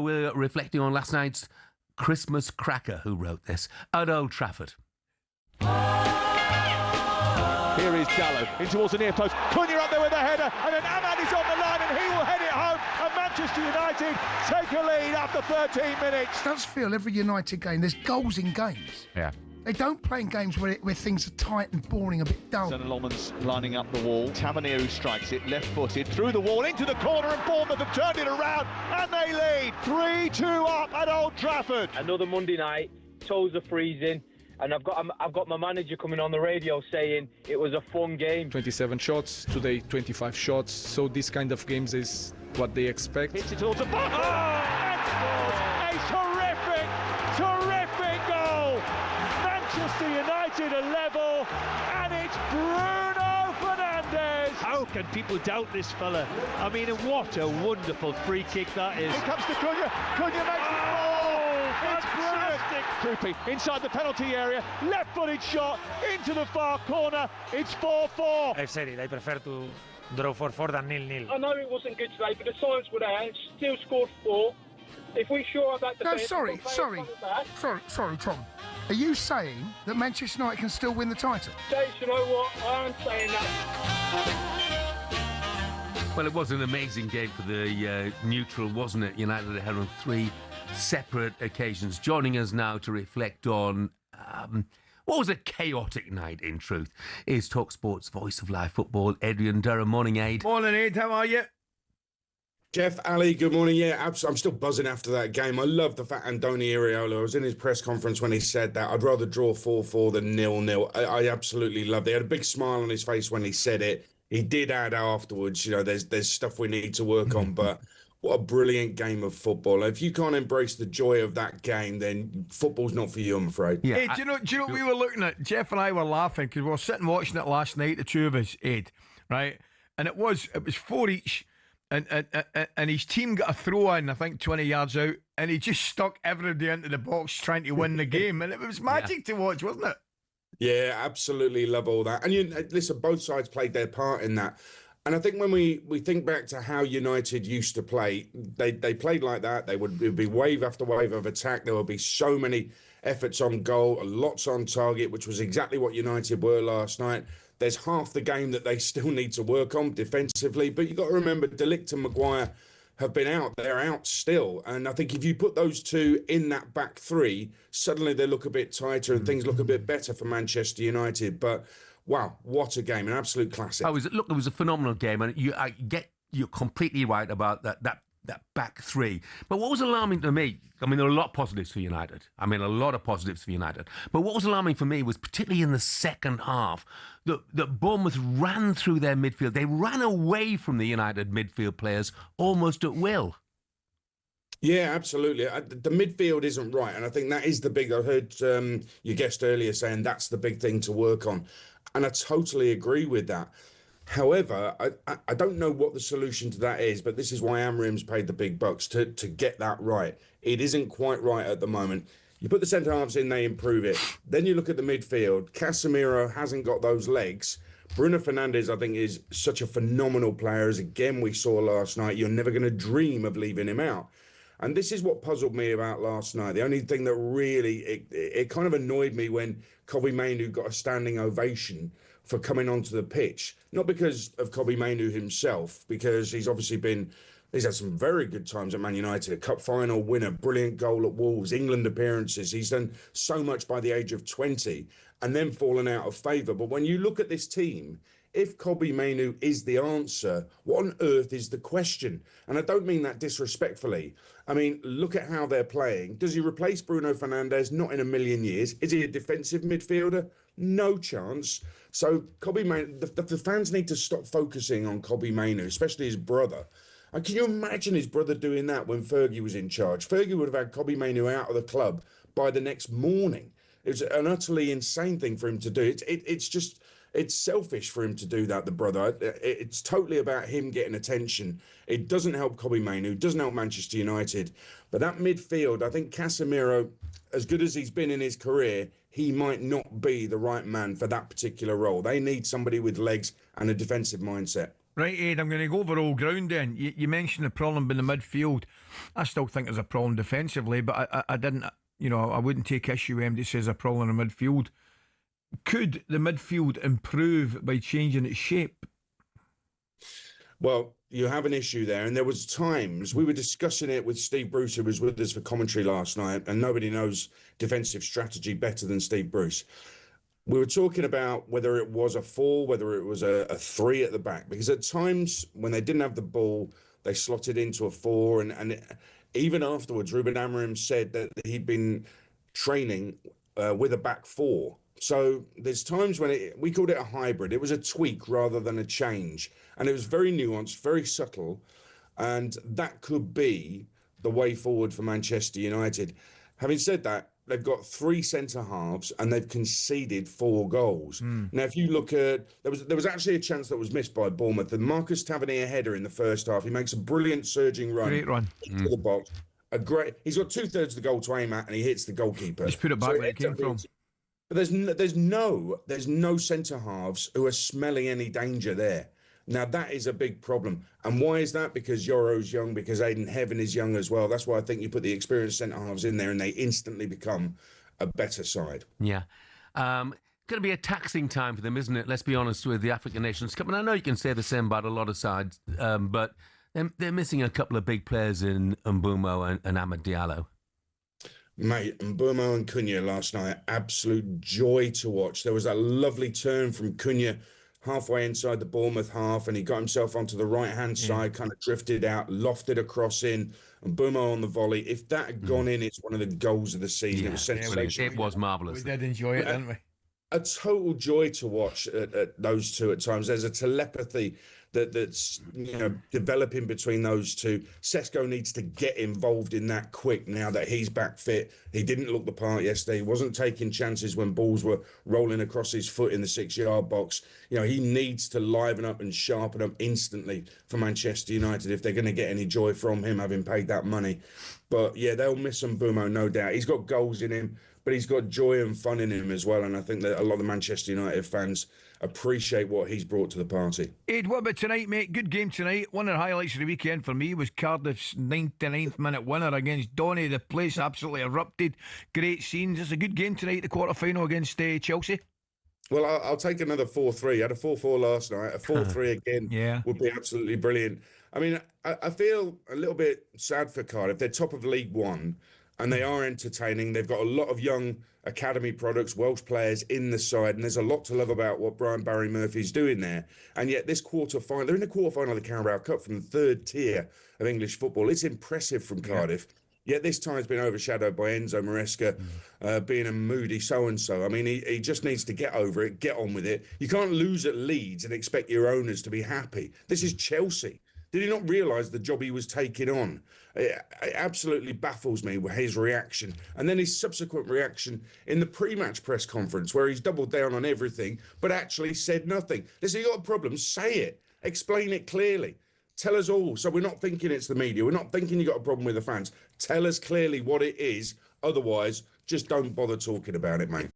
we're reflecting on last night's Christmas cracker. Who wrote this? At Old Trafford. Here is Gallo in towards the near post. Cunha up there with a header, and then Ahmad is on the line, and he will head it home. And Manchester United take a lead after 13 minutes. It does feel every United game, there's goals in games. Yeah. They don't play in games where things are tight and boring, a bit dull. Son Lomans lining up the wall. Tavernier who strikes it, left-footed, through the wall, into the corner, and Bournemouth have turned it around, and they lead 3-2 up at Old Trafford. Another Monday night, toes are freezing, and I've got my manager coming on the radio saying it was a fun game. 27 shots, today 25 shots, so this kind of games is what they expect. Hits it towards the bottom, and scores a terrific goal. Manchester United are level, and it's Bruno Fernandes. How can people doubt this fella? I mean, what a wonderful free kick that is. Here comes to Cunha. Cunha makes it. Oh, it's brilliant. Krupi inside the penalty area, left-footed shot into the far corner. It's 4-4. I've said it. I prefer to draw 4-4 than 0-0. I know it wasn't good today, but the signs were there. Still scored 4. If we shore up that defence... No, sorry, Tom. Are you saying that Manchester United can still win the title? James, you know what? I am saying that. Well, it was an amazing game for the neutral, wasn't it? United had on 3 separate occasions. Joining us now to reflect on what was a chaotic night, in truth, is talkSPORT's voice of live football, Adrian Durham. Morning, Aid. Morning, Aid. How are you? Jeff, Ali, good morning. Yeah, absolutely. I'm still buzzing after that game. I love the fact Andoni Iraola, I was in his press conference when he said that. I'd rather draw 4-4 than 0-0. I absolutely loved it. He had a big smile on his face when he said it. He did add afterwards, there's stuff we need to work on, but what a brilliant game of football. If you can't embrace the joy of that game, then football's not for you, I'm afraid. Yeah. Hey, do you know what we were looking at? Jeff and I were laughing because we were sitting watching it last night, the two of us, Ed, right? And it was 4 each. And his team got a throw in, I think, 20 yards out, and he just stuck everybody into the box trying to win the game. And it was magic to watch, wasn't it? Yeah, absolutely love all that. And listen, both sides played their part in that. And I think when we think back to how United used to play, they played like that. It would be wave after wave of attack. There would be so many efforts on goal, lots on target, which was exactly what United were last night. There's half the game that they still need to work on defensively, but you've got to remember De Ligt and Maguire have been out. They're out still. And I think if you put those two in that back three, suddenly they look a bit tighter and things look a bit better for Manchester United. But wow, what a game, an absolute classic. It was a phenomenal game, and you're completely right about that back three. But what was alarming to me, I mean, there are a lot of positives for United. But what was alarming for me was particularly in the second half, that Bournemouth ran through their midfield. They ran away from the United midfield players almost at will. Yeah, absolutely. The midfield isn't right. And I think that is the big, I heard your guest earlier saying that's the big thing to work on. And I totally agree with that. However, I don't know what the solution to that is, but this is why Amrim's paid the big bucks to get that right. It isn't quite right at the moment. You put the centre-halves in, they improve it. Then you look at the midfield. Casemiro hasn't got those legs. Bruno Fernandes, I think, is such a phenomenal player, as again we saw last night. You're never going to dream of leaving him out. And this is what puzzled me about last night. The only thing that really, it kind of annoyed me when Kobbie Mainoo got a standing ovation for coming onto the pitch. Not because of Kobbie Mainoo himself, because he's had some very good times at Man United, a cup final winner, brilliant goal at Wolves, England appearances. He's done so much by the age of 20 and then fallen out of favour. But when you look at this team, if Kobbie Mainoo is the answer, what on earth is the question? And I don't mean that disrespectfully. I mean, look at how they're playing. Does he replace Bruno Fernandes? Not in a million years. Is he a defensive midfielder? No chance. So Kobbie Mainoo, the fans need to stop focusing on Kobbie Mainoo, especially his brother. And can you imagine his brother doing that when Fergie was in charge? Fergie would have had Kobbie Mainoo out of the club by the next morning. It was an utterly insane thing for him to do. It's selfish for him to do that, the brother. It's totally about him getting attention. It doesn't help Kobbie Mainoo, doesn't help Manchester United. But that midfield, I think Casemiro, as good as he's been in his career, he might not be the right man for that particular role. They need somebody with legs and a defensive mindset. Right, Ed, I'm going to go over all ground then. You mentioned the problem in the midfield. I still think there's a problem defensively, but I didn't, I wouldn't take issue with him to say there's a problem in the midfield. Could the midfield improve by changing its shape? Well, you have an issue there, and there was times we were discussing it with Steve Bruce, who was with us for commentary last night, and nobody knows defensive strategy better than Steve Bruce. We were talking about whether it was a 4, whether it was a 3 at the back, because at times when they didn't have the ball, they slotted into a 4, and even afterwards, Ruben Amorim said that he'd been training with a back 4. So there's times when we called it a hybrid. It was a tweak rather than a change. And it was very nuanced, very subtle. And that could be the way forward for Manchester United. Having said that, they've got 3 centre-halves and they've conceded 4 goals. Now, if you look at... There was actually a chance that was missed by Bournemouth. And Marcus Tavernier header in the first half. He makes a brilliant surging run. Great run. Into the box. He's got 2/3 of the goal to aim at and he hits the goalkeeper. Just put it back where it came from. But there's no centre halves who are smelling any danger there. Now that is a big problem. And why is that? Because Yoro's young, because Aiden Heaven is young as well. That's why I think you put the experienced centre halves in there and they instantly become a better side. Yeah. Going to be a taxing time for them, isn't it? Let's be honest, with the African Nations Cup. And I know you can say the same about a lot of sides, but they're missing a couple of big players in Mbeumo and Amad Diallo. Mate, Mbeumo and Cunha last night, absolute joy to watch. There was that lovely turn from Cunha halfway inside the Bournemouth half, and he got himself onto the right-hand side, kind of drifted out, lofted a cross in, and Mbeumo on the volley. If that had gone in, it's one of the goals of the season. It was sensational. It was marvellous. We did enjoy it, didn't we? A total joy to watch at those two at times. There's a telepathy that's developing between those two. Sesko needs to get involved in that quick now that he's back fit. He didn't look the part yesterday. He wasn't taking chances when balls were rolling across his foot in the 6-yard box. He needs to liven up and sharpen up instantly for Manchester United if they're going to get any joy from him having paid that money. But yeah, they'll miss Mbeumo, no doubt. He's got goals in him, but he's got joy and fun in him as well. And I think that a lot of Manchester United fans appreciate what he's brought to the party. Ed, what about tonight, mate? Good game tonight. One of the highlights of the weekend for me was Cardiff's 99th minute winner against Donny. The place absolutely erupted. Great scenes. It's a good game tonight, the quarter-final against Chelsea. Well, I'll take another 4-3. I had a 4-4 last night. A 4-3 again would be absolutely brilliant. I mean, I feel a little bit sad for Cardiff. They're top of League One. And they are entertaining. They've got a lot of young academy products, Welsh players in the side, and there's a lot to love about what Brian Barry Murphy's doing there. And yet this quarter-final, they're in the quarter-final of the Carabao Cup from the 3rd tier of English football. It's impressive from Cardiff. Yet this time it's been overshadowed by Enzo Maresca being a moody so-and-so. I mean, he just needs to get over it, get on with it. You can't lose at Leeds and expect your owners to be happy. This is Chelsea. Did he not realise the job he was taking on? It absolutely baffles me with his reaction. And then his subsequent reaction in the pre-match press conference where he's doubled down on everything but actually said nothing. Listen, you got a problem, say it. Explain it clearly. Tell us all. So we're not thinking it's the media. We're not thinking you got a problem with the fans. Tell us clearly what it is. Otherwise, just don't bother talking about it, mate.